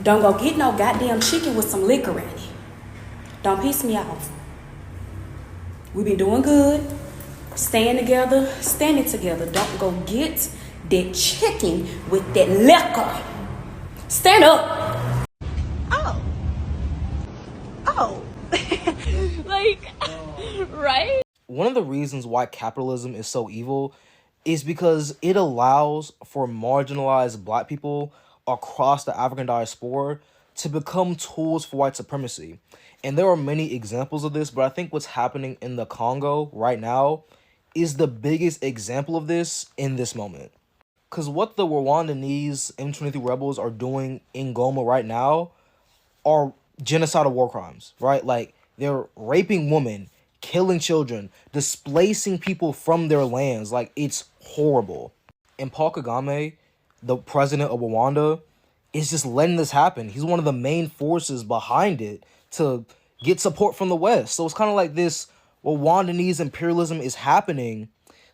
Don't go get no goddamn chicken with some liquor in it. Don't piss me off. We been doing good, staying together, standing together. Don't go get that chicken with that liquor. Stand up. Oh. Like, right? One of the reasons why capitalism is so evil is because it allows for marginalized black people across the African diaspora to become tools for white supremacy. And there are many examples of this, but I think what's happening in the Congo right now is the biggest example of this in this moment. Because what the Rwandanese M23 rebels are doing in Goma right now are genocidal war crimes, right? Like, they're raping women, killing children, displacing people from their lands. Like, it's horrible. And Paul Kagame, the president of Rwanda, is just letting this happen. He's one of the main forces behind it to get support from the West. So it's kind of like this Rwandanese imperialism is happening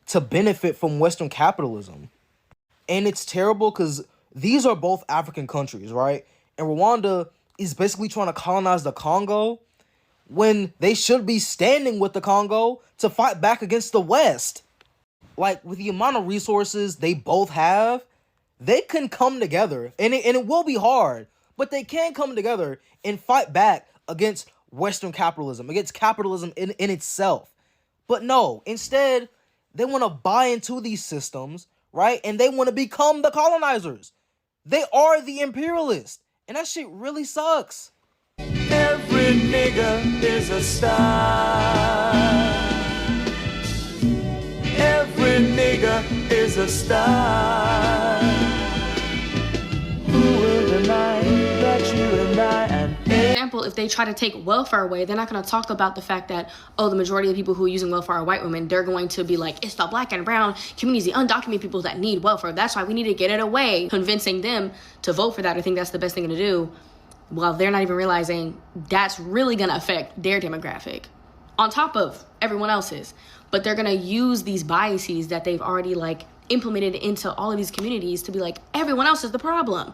to benefit from Western capitalism. And it's terrible because these are both African countries, right? And Rwanda is basically trying to colonize the Congo when they should be standing with the Congo to fight back against the West. Like, with the amount of resources they both have, they can come together. And it will be hard, but they can come together and fight back against Western capitalism, against capitalism in itself. But no, instead, they want to buy into these systems, right? And they want to become the colonizers. They are the imperialists. And that shit really sucks. Every nigga is a star. Every nigga is a star. Who will deny that you and I and For example, if they try to take welfare away, they're not going to talk about the fact that, oh, the majority of people who are using welfare are white women. They're going to be like, it's the black and brown communities, the undocumented people that need welfare. That's why we need to get it away. Convincing them to vote for that, I think that's the best thing to do. Well, they're not even realizing that's really going to affect their demographic on top of everyone else's. But they're going to use these biases that they've already like implemented into all of these communities to be like, everyone else is the problem.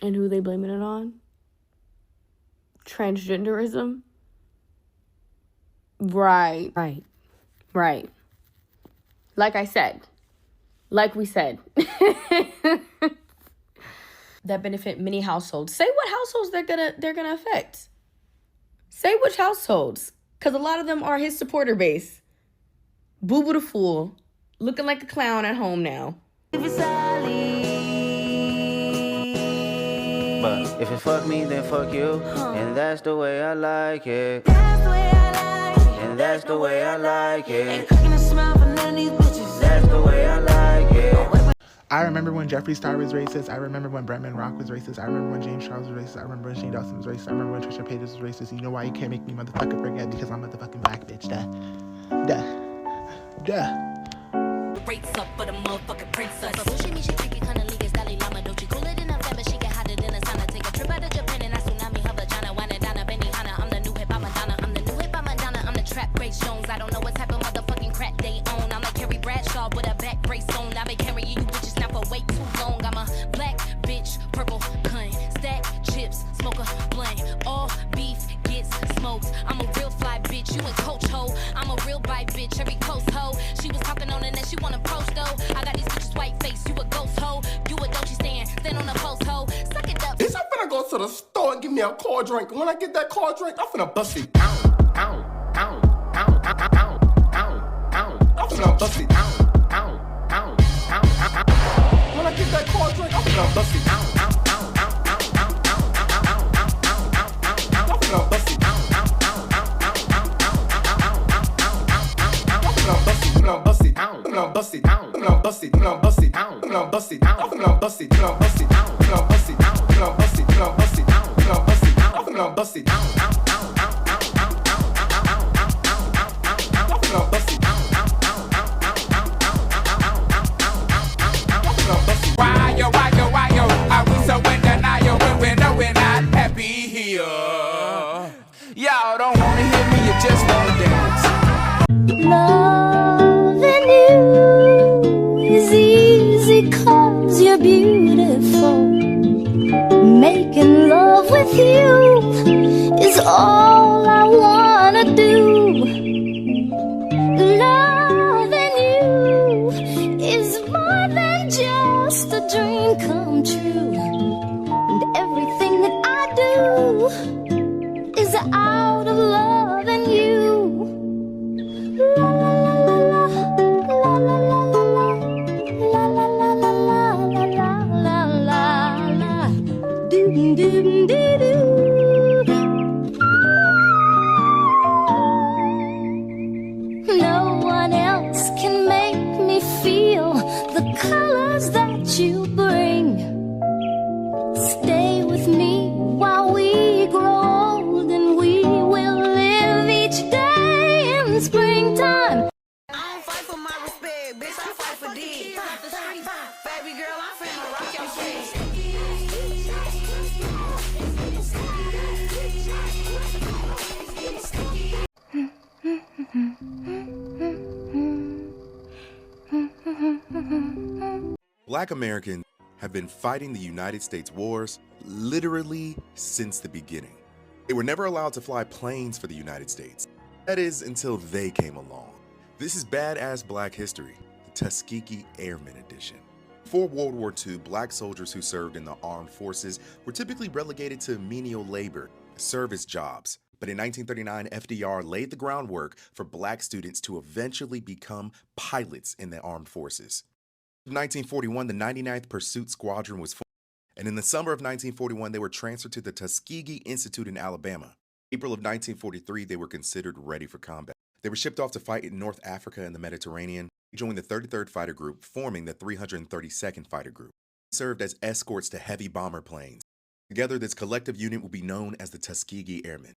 And who they blaming it on? Transgenderism? Right. Like I said, like we said, that benefit many households. Say what households they're gonna affect. Say which households, because a lot of them are his supporter base. Boo Boo the Fool, looking like a clown at home now. But if it fuck me, then fuck you. And that's the way I like it. And that's the way I like it. Ain't cooking a smile for none of these bitches. That's the way I like it. I remember when Jeffree Star was racist. I remember when Bretman Rock was racist. I remember when James Charles was racist. I remember when Shane Dawson was racist. I remember when Trisha Paytas was racist. You know why you can't make me motherfucking forget? Because I'm a motherfucking black bitch. Duh. Rates up for the motherfucking princess. Bullshit me, she freaky kind of league is Dalai Lama. Don't you cool it in a but she get hotter than a sauna. Take a trip out of Japan and I tsunami her vagina. Wine it down a Benihana. I'm the new hip hop Madonna. I'm the new hip hop Madonna. I'm the trap Grace Jones. I don't know what type of motherfucking crap they own. I'm like Carrie Bradshaw with a back brace on. I've been carrying you bitches now for way too long. I'm a black bitch, purple cunt. Stack chips, smoke a blunt. All beef gets smoked. I'm a real fly bitch. You a coach hoe. I'm a real bite bitch. Every coast hoe. She was talking on the net. She wanna post though. I got these bitches white face. You a ghost hoe. You a don't you stand on the post hoe. Suck it up. Bitch, I'm finna go to the store and give me a cold drink. When I get that cold drink, I'm finna bust it down. I'm finna bust it down. When I get that cold drink, I'm finna bust it down. I'm finna bust it down. Bust it down, bust it down, bust it down, bust it down, bust it down, bust it down, bust it down, bust it down, bust it down, bust it down, bust it down, bust it down, Why yo, are we so in denial when we know we're not happy here? Y'all don't wanna hear me, you just wanna dance. in springtime. I don't fight for my respect, bitch, I fight for D. Baby girl, I'm finna rock your shit. Black Americans have been fighting the United States wars literally since the beginning. They were never allowed to fly planes for the United States. That is, until they came along. This is Badass Black History, the Tuskegee Airmen Edition. Before World War II, black soldiers who served in the armed forces were typically relegated to menial labor, service jobs. But in 1939, FDR laid the groundwork for black students to eventually become pilots in the armed forces. In 1941, the 99th Pursuit Squadron was formed, and in the summer of 1941, they were transferred to the Tuskegee Institute in Alabama. April of 1943, they were considered ready for combat. They were shipped off to fight in North Africa and the Mediterranean. They joined the 33rd Fighter Group, forming the 332nd Fighter Group. They served as escorts to heavy bomber planes. Together, this collective unit will be known as the Tuskegee Airmen.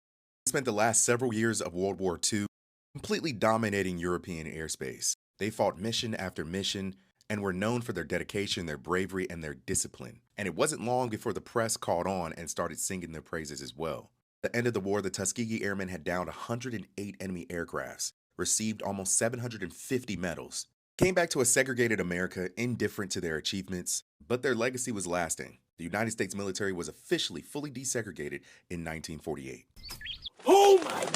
They spent the last several years of World War II completely dominating European airspace. They fought mission after mission and were known for their dedication, their bravery, and their discipline. And it wasn't long before the press caught on and started singing their praises as well. At the end of the war, the Tuskegee Airmen had downed 108 enemy aircrafts, received almost 750 medals, came back to a segregated America indifferent to their achievements, but their legacy was lasting. The United States military was officially fully desegregated in 1948. Oh my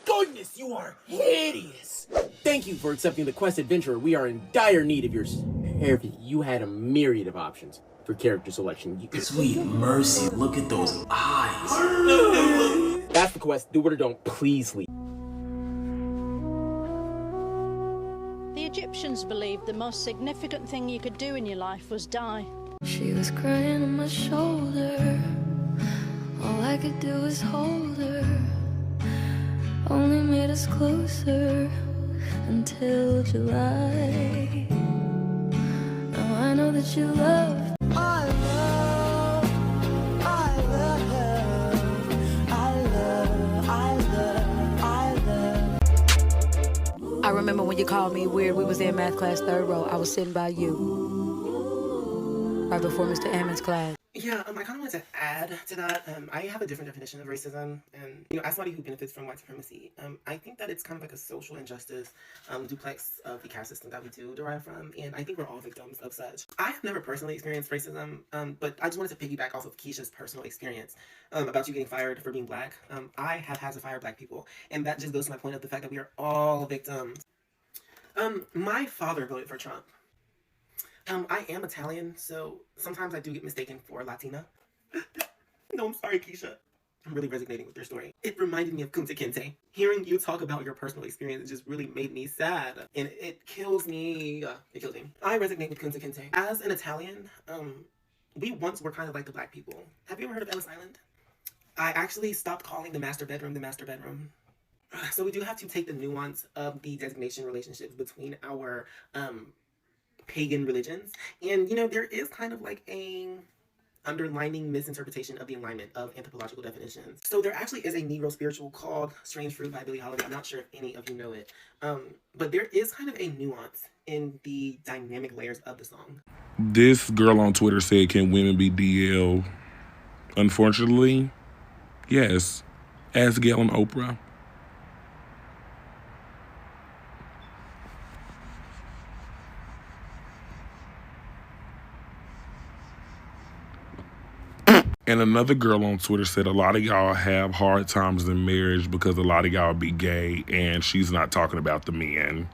goodness, you are hideous! Thank you for accepting the quest, adventurer. We are in dire need of your service. You had a myriad of options for character selection. Sweet mercy, look at those eyes. That's the quest. Do it or don't. Please leave. The Egyptians believed the most significant thing you could do in your life was die. She was crying on my shoulder. All I could do was hold her. Only made us closer until July. Now I know that you love. I remember when you called me weird. We was in math class, third row. I was sitting by you, right before Mr. Ammons' class. Yeah, I kind of want to add to that. I have a different definition of racism, and as somebody who benefits from white supremacy, I think that it's kind of like a social injustice duplex of the caste system that we do derive from, and I think we're all victims of such. I have never personally experienced racism, but I just wanted to piggyback off of Keisha's personal experience about you getting fired for being black. I have had to fire black people, and that just goes to my point of the fact that we are all victims. My father voted for Trump. I am Italian, so sometimes I do get mistaken for Latina. No, I'm sorry, Keisha. I'm really resonating with your story. It reminded me of Kunta Kinte. Hearing you talk about your personal experience just really made me sad. And it kills me. It kills me. I resonate with Kunta Kinte. As an Italian, we once were kind of like the black people. Have you ever heard of Ellis Island? I actually stopped calling the master bedroom the master bedroom. So we do have to take the nuance of the designation relationships between our pagan religions, and there is kind of like a underlining misinterpretation of the alignment of anthropological definitions. So there actually is a Negro spiritual called Strange Fruit by Billie Holiday. I'm not sure if any of you know it, but there is kind of a nuance in the dynamic layers of the song. This girl on Twitter said, can women be DL? Unfortunately, yes. Ask Gail and Oprah. And another girl on Twitter said a lot of y'all have hard times in marriage because a lot of y'all be gay, and she's not talking about the men.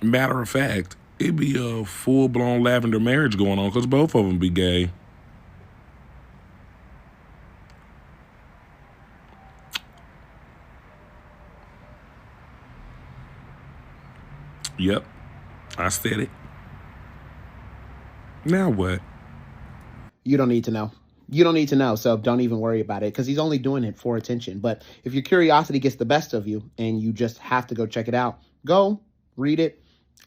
Matter of fact, it'd be a full-blown lavender marriage going on because both of them be gay. Yep, I said it. Now what? You don't need to know. You don't need to know, so don't even worry about it because he's only doing it for attention. But if your curiosity gets the best of you and you just have to go check it out, go read it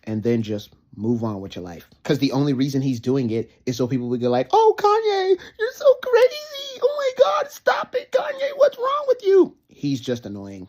and then just move on with your life. Because the only reason he's doing it is so people will go like, oh, Kanye, you're so crazy. Oh my God, stop it, Kanye. What's wrong with you? He's just annoying.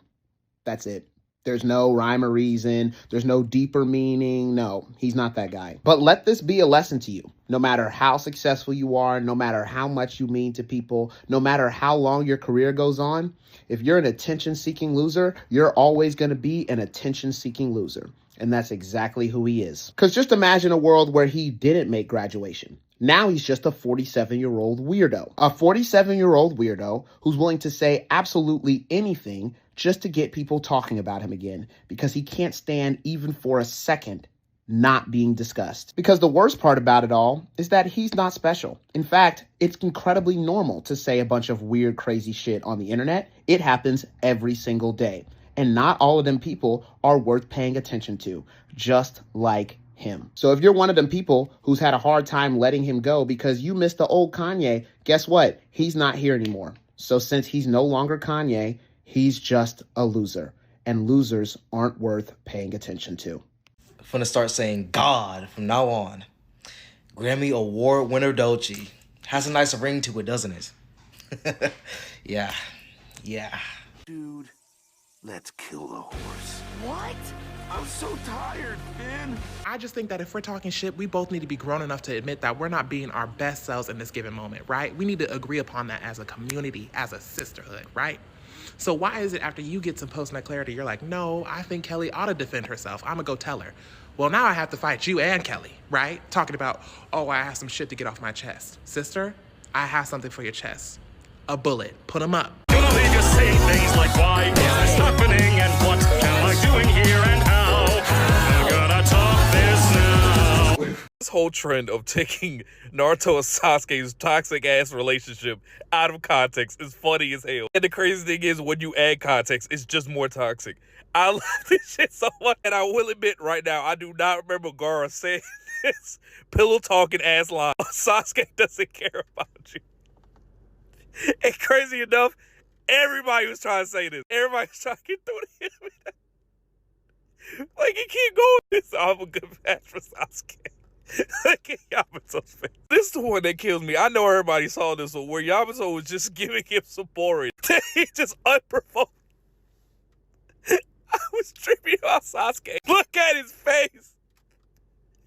That's it. There's no rhyme or reason. There's no deeper meaning. No, he's not that guy. But let this be a lesson to you. No matter how successful you are, no matter how much you mean to people, no matter how long your career goes on, if you're an attention-seeking loser, you're always going to be an attention-seeking loser. And that's exactly who he is. Because just imagine a world where he didn't make graduation. Now he's just a 47-year-old weirdo. A 47-year-old weirdo who's willing to say absolutely anything just to get people talking about him again, because he can't stand even for a second not being discussed. Because the worst part about it all is that he's not special. In fact, it's incredibly normal to say a bunch of weird, crazy shit on the internet. It happens every single day. And not all of them people are worth paying attention to, just like him. So if you're one of them people who's had a hard time letting him go because you missed the old Kanye, guess what? He's not here anymore. So since he's no longer Kanye, he's just a loser. And losers aren't worth paying attention to. I'm gonna start saying God from now on. Grammy Award winner Doechii. Has a nice ring to it, doesn't it? Yeah. Dude, let's kill the horse. What? I'm so tired, Finn. I just think that if we're talking shit, we both need to be grown enough to admit that we're not being our best selves in this given moment, right? We need to agree upon that as a community, as a sisterhood, right? So why is it after you get some post-nut clarity, you're like, no, I think Kelly ought to defend herself. I'm gonna go tell her. Well, now I have to fight you and Kelly, right? Talking about, oh, I have some shit to get off my chest. Sister, I have something for your chest. A bullet. Put them up. Gonna leave you say things like, why is this happening and what am I doing here and how? I'm gonna talk this now. This whole trend of taking Naruto and Sasuke's toxic ass relationship out of context is funny as hell. And the crazy thing is, when you add context, it's just more toxic. I love this shit so much, and I will admit right now, I do not remember Gaara saying this pillow talking ass line. Sasuke doesn't care about you. And crazy enough, everybody was trying to say this. Everybody was trying to get through to him. Like, he can't go with this. I'm a good match for Sasuke. Look at Yamato's face. This is the one that kills me. I know everybody saw this one where Yamato was just giving him support. He just unprovoked. I was tripping about Sasuke. Look at his face.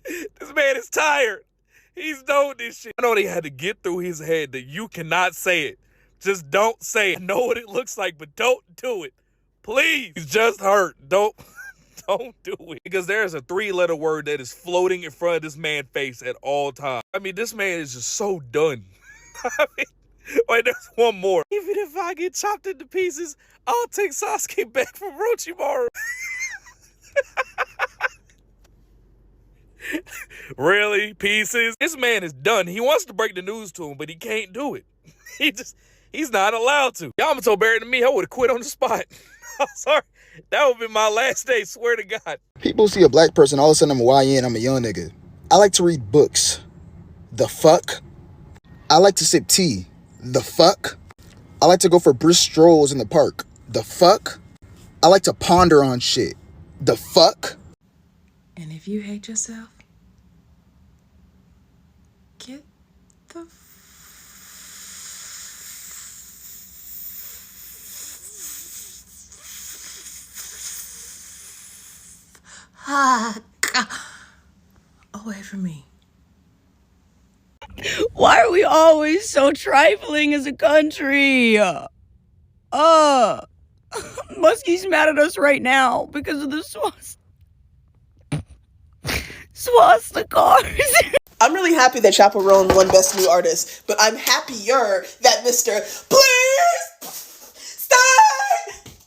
This man is tired. He's known this shit. I know they had to get through his head that you cannot say it. Just don't say it. I know what it looks like, but don't do it. Please. He's just hurt. Don't do it. Because there's a 3-letter word that is floating in front of this man's face at all times. I mean, this man is just so done. I mean, wait, there's one more. Even if I get chopped into pieces, I'll take Sasuke back from Orochimaru. Really? Pieces? This man is done. He wants to break the news to him, but he can't do it. He's not allowed to. Yamato buried to me, I would have quit on the spot. I'm sorry. That would have been my last day, swear to God. People see a black person, all of a sudden I'm a YN, I'm a young nigga. I like to read books. The fuck? I like to sip tea. The fuck? I like to go for brisk strolls in the park. The fuck? I like to ponder on shit. The fuck? And if you hate yourself, get the away from me. Why are we always so trifling as a country? Muskie's mad at us right now because of the swastikars. I'm really happy that Chaperone won Best New Artist, but I'm happier that Mr. Please Stop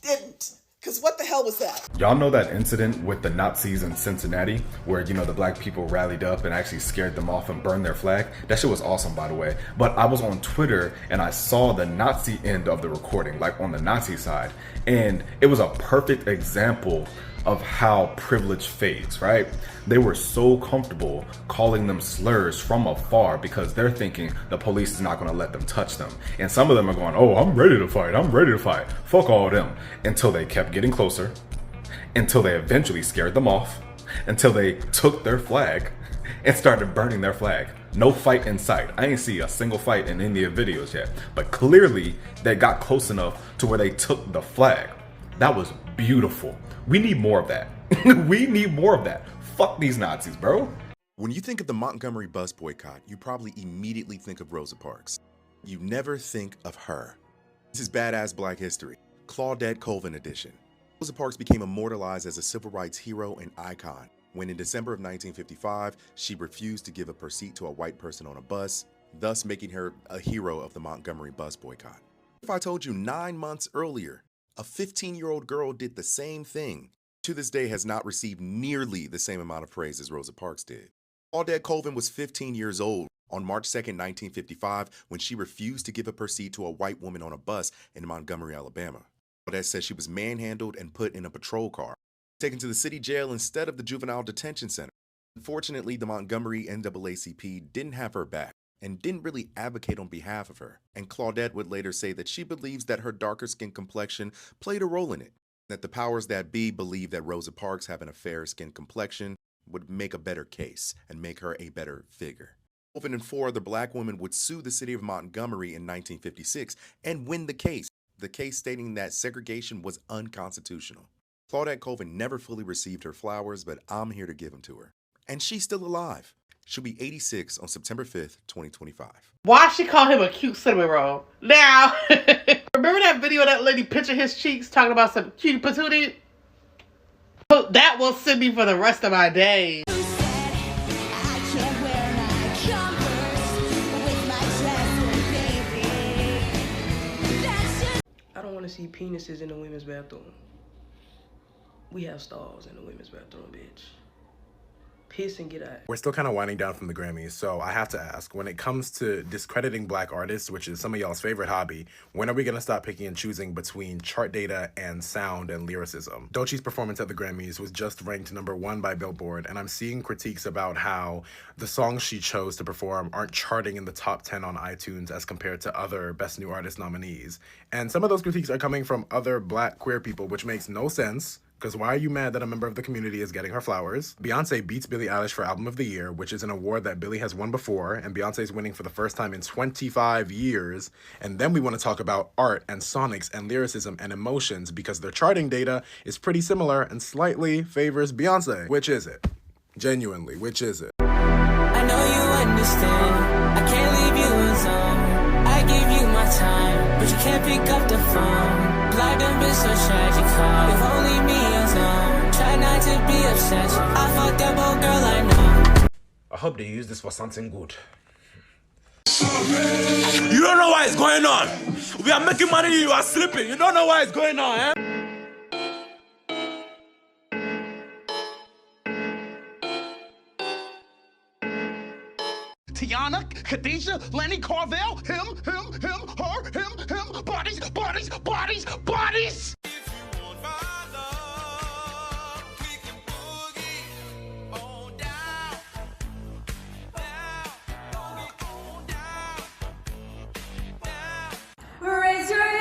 didn't. Because what the hell was that? Y'all know that incident with the Nazis in Cincinnati where, you know, the black people rallied up and actually scared them off and burned their flag? That shit was awesome, by the way. But I was on Twitter and I saw the Nazi end of the recording, like on the Nazi side. And it was a perfect example of how privilege fades, right? They were so comfortable calling them slurs from afar because they're thinking the police is not gonna let them touch them. And some of them are going, oh, I'm ready to fight, I'm ready to fight. Fuck all of them. Until they kept getting closer, until they eventually scared them off, until they took their flag and started burning their flag. No fight in sight. I ain't see a single fight in any of the videos yet, but clearly they got close enough to where they took the flag. That was beautiful. We need more of that. We need more of that. Fuck these Nazis, bro. When you think of the Montgomery bus boycott, you probably immediately think of Rosa Parks. You never think of her. This is Badass Black History, Claudette Colvin edition. Rosa Parks became immortalized as a civil rights hero and icon when in December of 1955, she refused to give up her seat to a white person on a bus, thus making her a hero of the Montgomery bus boycott. If I told you 9 months earlier, a 15-year-old girl did the same thing, to this day has not received nearly the same amount of praise as Rosa Parks did. Claudette Colvin was 15 years old on March 2nd, 1955, when she refused to give up her seat to a white woman on a bus in Montgomery, Alabama. Claudette says she was manhandled and put in a patrol car, taken to the city jail instead of the juvenile detention center. Unfortunately, the Montgomery NAACP didn't have her back and didn't really advocate on behalf of her. And Claudette would later say that she believes that her darker skin complexion played a role in it, that the powers that be believed that Rosa Parks having a fair skin complexion would make a better case and make her a better figure. Colvin and 4 other black women would sue the city of Montgomery in 1956 and win the case stating that segregation was unconstitutional. Claudette Colvin never fully received her flowers, but I'm here to give them to her. And she's still alive. She'll be 86 on September 5th, 2025. Why she call him a cute cinnamon roll? Now, remember that video of that lady pinching his cheeks talking about some cutie patootie? That will send me for the rest of my days. I don't want to see penises in the women's bathroom. We have stalls in the women's bathroom, bitch. Piss and get out. We're still kind of winding down from the Grammys, so I have to ask, when it comes to discrediting black artists, which is some of y'all's favorite hobby, when are we going to stop picking and choosing between chart data and sound and lyricism? Doechi's performance at the Grammys was just ranked #1 by Billboard, and I'm seeing critiques about how the songs she chose to perform aren't charting in the top 10 on iTunes as compared to other Best New Artist nominees. And some of those critiques are coming from other black queer people, which makes no sense. Because why are you mad that a member of the community is getting her flowers? Beyonce beats Billie Eilish for Album of the Year, which is an award that Billie has won before, and Beyonce's winning for the first time in 25 years. And then we want to talk about art and sonics and lyricism and emotions because their charting data is pretty similar and slightly favors Beyonce. Which is it? Genuinely, which is it? I know you understand. I can't leave you alone. I give you my time, but you can't pick up the phone. Life done been so tragic, if only me alone. Try not to be obsessed. I fucked up, old girl, I know. I hope they use this for something good. You don't know what is going on. We are making money, you are sleeping. You don't know what is going on, eh? Tiana, Khadijah, Lenny Carvel, him, her, him, bodies. Raise your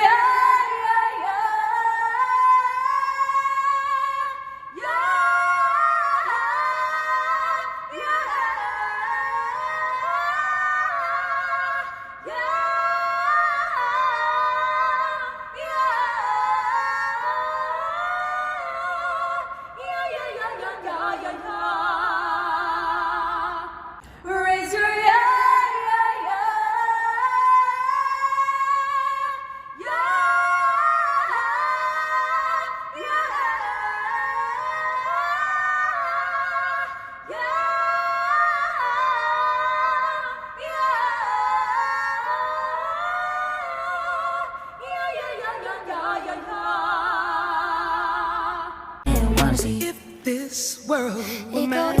If this world were mine,